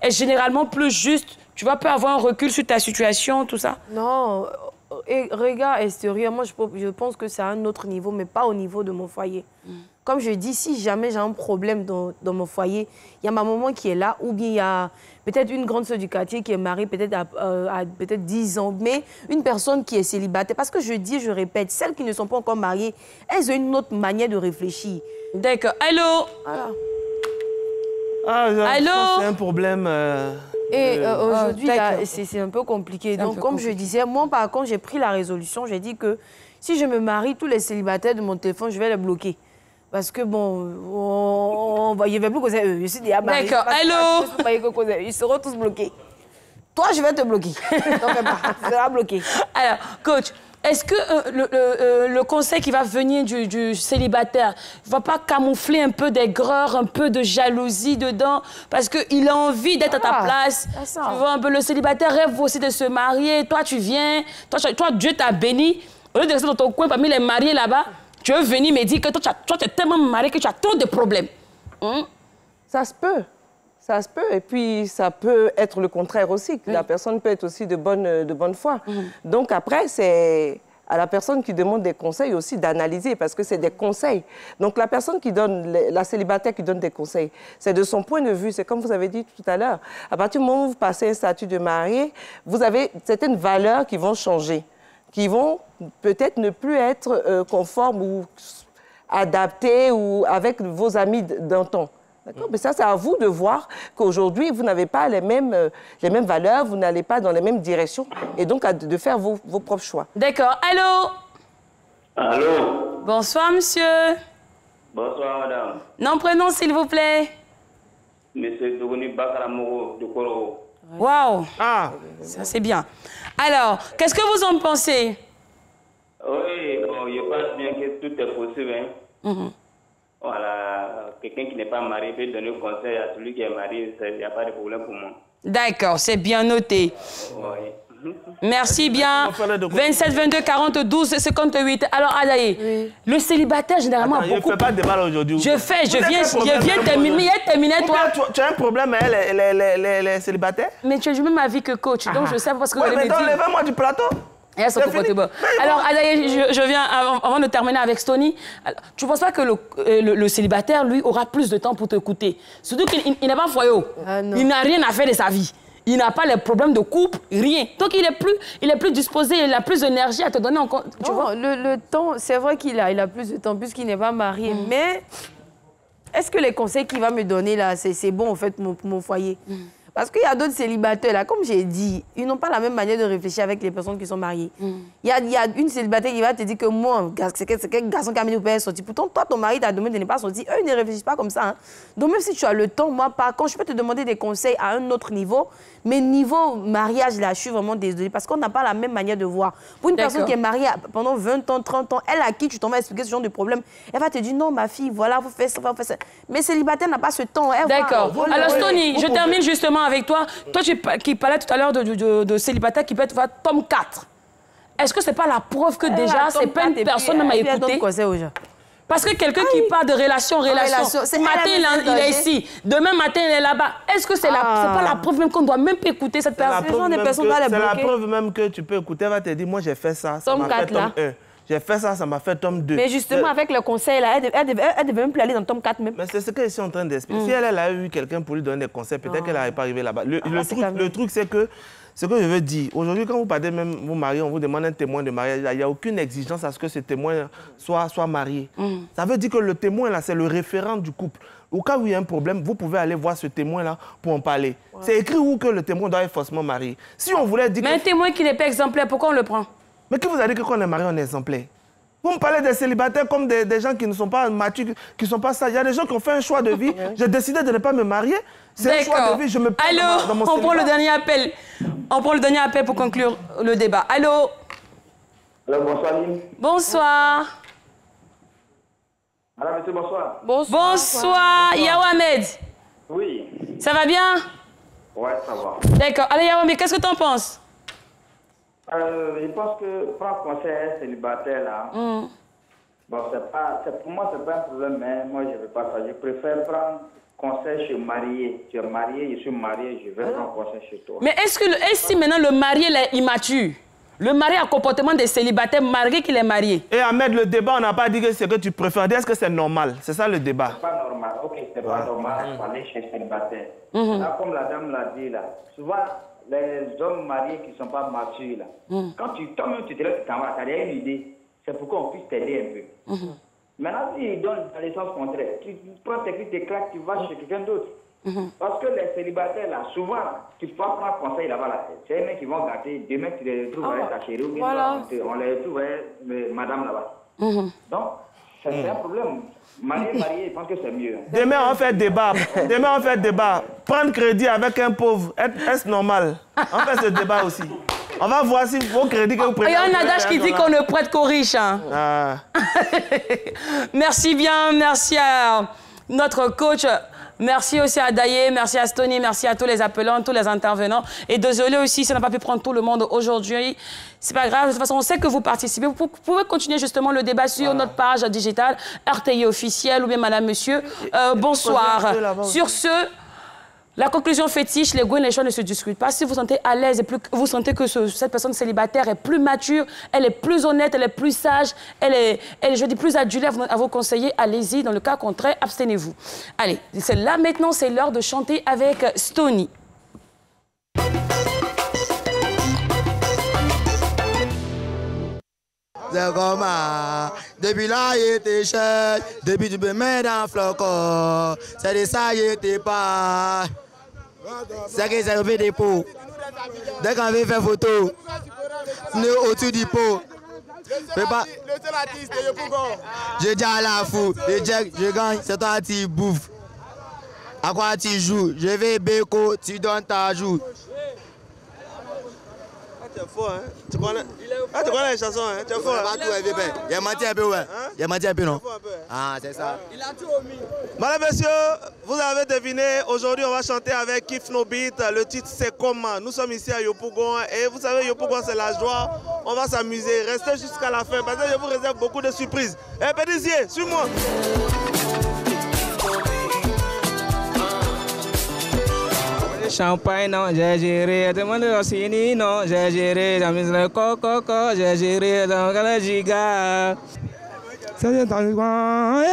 est généralement plus juste? Tu vas pas avoir un recul sur ta situation, tout ça? Non, regard extérieur, moi je pense que c'est à un autre niveau, mais pas au niveau de mon foyer. Comme je dis, si jamais j'ai un problème dans mon foyer, il y a ma maman qui est là, ou bien il y a peut-être une grande sœur du quartier qui est mariée peut-être à peut-être 10 ans, mais une personne qui est célibataire. Parce que je dis, je répète, celles qui ne sont pas encore mariées, elles ont une autre manière de réfléchir. D'accord. Allô? Voilà. Allô? C'est un problème... Et aujourd'hui, c'est un peu compliqué. Donc, comme je disais, moi, par contre, j'ai pris la résolution. J'ai dit que si je me marie, tous les célibataires de mon téléphone, je vais les bloquer. Parce que, bon, il n'y avait plus causer eux. Je suis déjà mariée. D'accord. Allô? Ils seront tous bloqués. Toi, je vais te bloquer. Donc, tu seras bloqué. Alors, coach, est-ce que le conseil qui va venir du célibataire ne va pas camoufler un peu d'aigreur, un peu de jalousie dedans? Parce qu'il a envie d'être à ta place. Tu vois, un peu, le célibataire rêve aussi de se marier. Toi, tu viens. Toi, Dieu t'a béni. Au lieu de rester dans ton coin parmi les mariés là-bas, tu veux venir me dire que toi, tu es tellement marié que tu as trop de problèmes. Ça se peut. Ça se peut. Et puis, ça peut être le contraire aussi. Que la personne peut être aussi de bonne foi. Donc, après, c'est à la personne qui demande des conseils aussi d'analyser, parce que c'est des conseils. Donc, la personne qui donne, la célibataire qui donne des conseils, c'est de son point de vue. C'est comme vous avez dit tout à l'heure. À partir du moment où vous passez un statut de marié, vous avez certaines valeurs qui vont changer, qui vont peut-être ne plus être conformes ou adapté ou avec vos amis d'antan. D'accord? Mais ça, c'est à vous de voir qu'aujourd'hui, vous n'avez pas les mêmes valeurs, vous n'allez pas dans les mêmes directions, et donc de faire vos propres choix. D'accord. Allô? Allô? Bonsoir, monsieur. Bonsoir, madame. Nom, prénom, s'il vous plaît. Monsieur Dogoni Bakaramogo de Koro. Waouh! Ah, ça c'est bien. Alors, qu'est-ce que vous en pensez? Oui, bon, je pense bien que tout est possible. Hein. Voilà, quelqu'un qui n'est pas marié peut donner conseil à celui qui est marié, il n'y a pas de problème pour moi. D'accord, c'est bien noté. Oui. Merci bien. 27, 22, 40, 12, 58. Alors, Adaye, le célibataire, généralement, a beaucoup... Je ne fais pas de débat aujourd'hui. Je viens terminer, toi. Tu as un problème avec les célibataires? Mais tu as du même avis que coach, donc je sais parce que... Oui, mais donc, levez-moi du plateau. Alors, Adaye, je viens, avant de terminer avec Stony, tu ne penses pas que le célibataire, lui, aura plus de temps pour t'écouter? Surtout qu'il n'est pas foyau. Il n'a rien à faire de sa vie. Il n'a pas les problèmes de couple, rien. Donc, il est plus disposé, il a plus d'énergie à te donner encore. Tu vois? Le temps, c'est vrai qu'il a plus de temps puisqu'il n'est pas marié. Mais est-ce que les conseils qu'il va me donner, là, c'est bon, en fait, pour mon foyer? Parce qu'il y a d'autres célibataires, là, comme j'ai dit, ils n'ont pas la même manière de réfléchir avec les personnes qui sont mariées. Il y a une célibataire qui va te dire que moi, c'est quel garçon qui a mis au père sorti. Pourtant, toi, ton mari t'a demandé de ne pas sortir. Eux, ils ne réfléchissent pas comme ça. Hein. Donc, même si tu as le temps, moi, par contre, je peux te demander des conseils à un autre niveau. Mais niveau mariage, là, je suis vraiment désolée parce qu'on n'a pas la même manière de voir. Pour une personne qui est mariée pendant 20 ans, 30 ans, elle à qui tu t'en vas expliquer ce genre de problème, elle va te dire non, ma fille, voilà, vous faites ça, vous faites ça. Mais célibataire n'a pas ce temps. D'accord. Alors, Stony, je termine justement avec toi. Toi, qui parlais tout à l'heure de célibataire qui peut être tome 4. Est-ce que ce n'est pas la preuve que déjà, c'est pas une personne même à écouter? Parce que quelqu'un qui parle de relation. Ce matin, il est ici. Demain matin, il est là-bas. Est-ce que c'est pas la preuve même qu'on doit même pas écouter cette personne? C'est la preuve même que tu peux écouter. Elle va te dire, moi, j'ai fait ça. Ça m'a fait tome 1. J'ai fait ça, ça m'a fait tome 2. Mais justement, avec le conseil, là, elle devait même plus aller dans tome 4 même. Mais c'est ce que je suis en train d'expliquer. Si elle a eu quelqu'un pour lui donner des conseils, peut-être qu'elle n'arrive pas arrivé là-bas. Le truc, c'est que ce que je veux dire, aujourd'hui, quand vous partez même vous mariez, on vous demande un témoin de mariage, il n'y a aucune exigence à ce que ce témoin soit marié. Ça veut dire que le témoin, là, c'est le référent du couple. Au cas où il y a un problème, vous pouvez aller voir ce témoin-là pour en parler. C'est écrit où que le témoin doit être forcément marié. Si on voulait dire Mais un témoin qui n'est pas exemplaire, pourquoi on le prend? Mais qui vous a dit que quand on est marié, on est exemplaire? Vous me parlez des célibataires comme des gens qui ne sont pas matures, qui ne sont pas sages. Il y a des gens qui ont fait un choix de vie. J'ai décidé de ne pas me marier. C'est un choix de vie. Je me prends dans mon célibat. On prend le dernier appel. On prend le dernier appel pour conclure le débat. Allô? Allô, bonsoir, Lynn. Bonsoir. Alors, monsieur, bonsoir. Bonsoir. Yao Ahmed. Oui. Ça va bien? Ouais, ça va. D'accord. Allez, Yao, mais qu'est-ce que tu en penses? Je pense que prendre conseil à un célibataire, là, bon, pour moi, c'est pas un problème, mais moi, je ne veux pas ça. Je préfère prendre conseil chez marié. Tu es marié, je suis marié, je vais prendre conseil chez toi. Mais est-ce si maintenant le marié est immature, le marié a un comportement des célibataires malgré qu'il est marié? Et Ahmed, le débat, on n'a pas dit que c'est que tu préfères. Est-ce que c'est normal? C'est ça le débat. C'est pas normal. Ok, c'est pas normal d'aller chez le célibataire. Là, comme la dame l'a dit, là, souvent, les hommes mariés qui ne sont pas matures, là, quand toi-même tu te lèves, tu t'en vas, tu as une idée, c'est pour qu'on puisse t'aider un peu. Maintenant, s'ils donnent dans le sens contraire, tu prends tes clés, tes claques, tu vas chez quelqu'un d'autre. Parce que les célibataires, là, souvent, tu peux prendre conseil là-bas, là. C'est les mecs qui vont gâter, demain tu les retrouves avec ta chérie, ou bien on les retrouve avec madame là-bas. Donc, c'est un problème. Marié, je pense que c'est mieux. Demain, on fait débat. Demain, on fait débat. Prendre crédit avec un pauvre, est-ce normal? On fait ce débat aussi. On va voir si vos crédits que vous prenez... Il y a un adage qui dit qu'on ne prête qu'aux riches. Hein. Merci bien, merci à notre coach. Merci aussi à Daye, merci à Stony, merci à tous les appelants, tous les intervenants. Et désolé aussi si on n'a pas pu prendre tout le monde aujourd'hui. C'est pas grave, de toute façon, on sait que vous participez. Vous pouvez continuer justement le débat sur notre page digitale, RTI officielle ou bien Madame, Monsieur. Bonsoir. Sur ce, la conclusion fétiche, les goûts et les choix ne se discutent pas. Si vous sentez à l'aise et vous sentez que cette personne célibataire est plus mature, elle est plus honnête, elle est plus sage, elle est je dis, plus adulée à vos conseiller, allez-y. Dans le cas contraire, abstenez-vous. Allez, c'est là maintenant, c'est l'heure de chanter avec Stony. c'est comment. Depuis là, il était cher. Depuis tu me mets dans le flocon. C'est de ça, il était pas. C'est que ça fait des pots. Dès qu'on veut faire photo, on est autour du pot. Je dis à la fou, je gagne, c'est toi qui bouffe. À quoi tu joues? Je vais béco, tu donnes ta joue. Tu es fort, hein? Tu connais les chansons, hein? Tu es fort. Il a menti un peu, ouais. Il a menti un peu, non? Ah, c'est ça. Il a tout omis. Madame, messieurs, vous avez deviné, aujourd'hui on va chanter avec Kif No Beat. Le titre c'est Comment. Nous sommes ici à Yopougon et vous savez, Yopougon c'est la joie. On va s'amuser. Restez jusqu'à la fin parce que je vous réserve beaucoup de surprises. Eh, Pédisier, suis-moi. Champagne, non, j'ai géré, demande au Sini, non, j'ai géré, j'ai mis le coco, j'ai géré dans le giga. C'est dans le coin,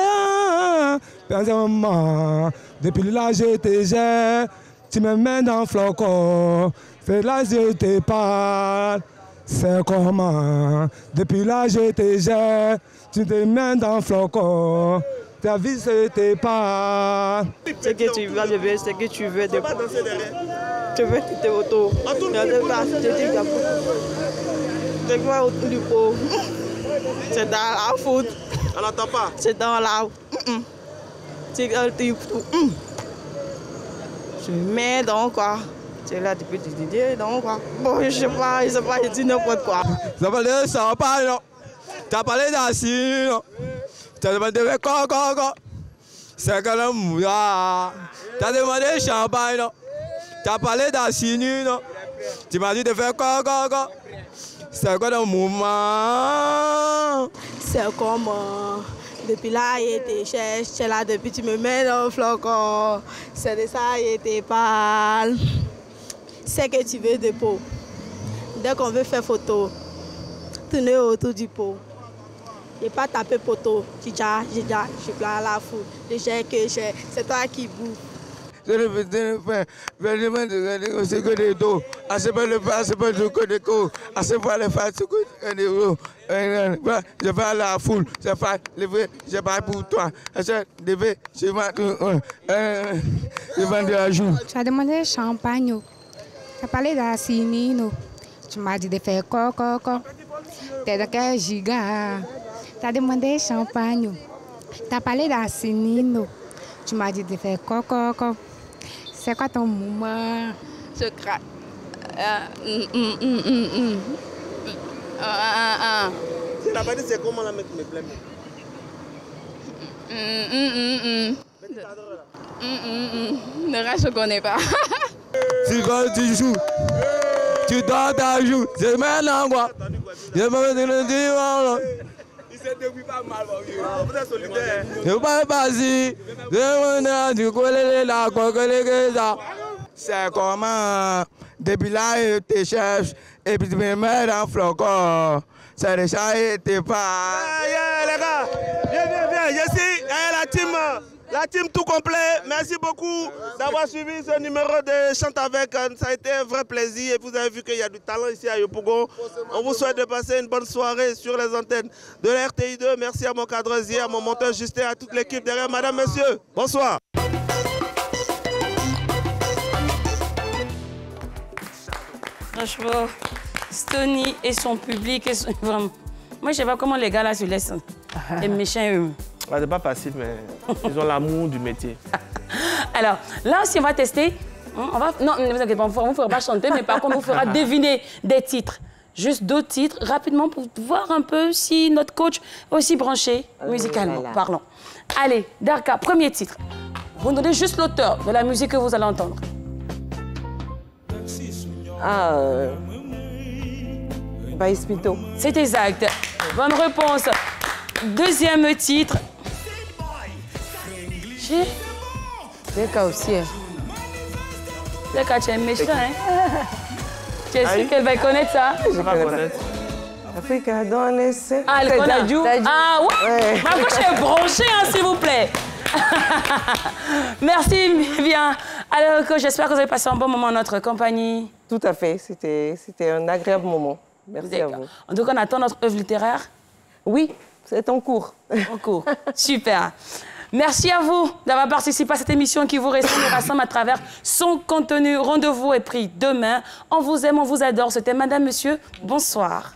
depuis là je te gère, tu me mets dans le flocon, c'est là je te parle, c'est comment, depuis là je te gère, tu te mets dans le flocon. Ta vie, c'était pas. Ce que tu veux, je veux ce que tu veux. De... Tu veux quitter autour. Je vois autour du pot. C'est dans la foot. On n'entend pas. C'est dans la. Je mets dans quoi? C'est là depuis tu dis dans quoi? Bon, je sais pas, je dis n'importe quoi. Ça va aller, ça va pas, non. T'as parlé d'assis, non. T'as demandé quoi. C'est que le mouillard. T'as demandé champagne, non. T'as parlé d'assinu, non. Tu m'as dit de faire quoi. C'est quoi le mouvement? C'est comment. Depuis là, il était cher. C'est là depuis tu me mets dans le flocon. C'est de ça, il était pâle. C'est que tu veux de peau. Dès qu'on veut faire photo, tourner autour du pot. J'ai pas tapé poteau, j'ai déjà, je suis plein à la foule. C'est toi qui bouffe. Je ne veux pas vraiment de ce que des dos. À ce pas le faire, c'est pas le code de co. À ce pas le faire, c'est que des euros. Je vais à la foule, je vais lever, je vais pour toi. Je vais lever, je vais de la joue. Tu as demandé champagne. Tu as parlé d'assinino. Tu m'as dit de faire coco. Tu es de quel giga? Tu as demandé champagne. Tu as parlé d'assinino. Tu m'as dit de faire coco. C'est quoi ton mouvement? Je craque. C'est la partie, c'est comment la mettre me plaît. Le reste, je connais pas. Si quand tu joues, tu dois ta joue. C'est maintenant quoi. Je me dis, il s'est depuis pas mal. Vous êtes solidaire. Je ne pas passer. C'est comment. Depuis là, il te cherche. Et puis tu me mets dans le flocon. C'est déjà, il te parle. Les gars, viens. Je suis la team tout complet. Merci beaucoup d'avoir suivi ce numéro de Chante avec. Ça a été un vrai plaisir. Et vous avez vu qu'il y a du talent ici à Yopougon. On vous souhaite de passer une bonne soirée sur les antennes de la RTI2. Merci à mon cadresier, à mon monteur Justin, à toute l'équipe derrière. Madame, messieurs, bonsoir. Franchement, Stony et son public, vraiment. Moi, je sais pas comment les gars là se laissent. Les méchants, eux. C'est pas facile, mais ils ont l'amour du métier. Alors, là aussi, on va tester. Non, ne vous inquiétez pas, on ne vous fera pas chanter, mais par contre, on vous fera deviner des titres. Juste 2 titres, rapidement, pour voir un peu si notre coach est aussi branché musicalement. Parlons. Allez, Darka, premier titre. Vous donnez juste l'auteur de la musique que vous allez entendre. Baïs Pito. C'est exact. Bonne réponse. Deuxième titre. Deka aussi. Deka, tu es méchant, hein? Tu es sûr qu'elle va connaître ça? Je vais connaître. Africa dans l'essai. Ah, elle connaît. Ah, ouais? Ma gauche est branchée, hein, s'il vous plaît. Merci bien. Alors, j'espère que vous avez passé un bon moment en notre compagnie. Tout à fait. C'était un agréable moment. Merci à vous. En tout cas, on attend notre œuvre littéraire. Oui, c'est en cours. En cours, super. Merci à vous d'avoir participé à cette émission qui vous rassemble à travers son contenu. Rendez-vous est pris demain. On vous aime, on vous adore. C'était Madame, Monsieur, bonsoir.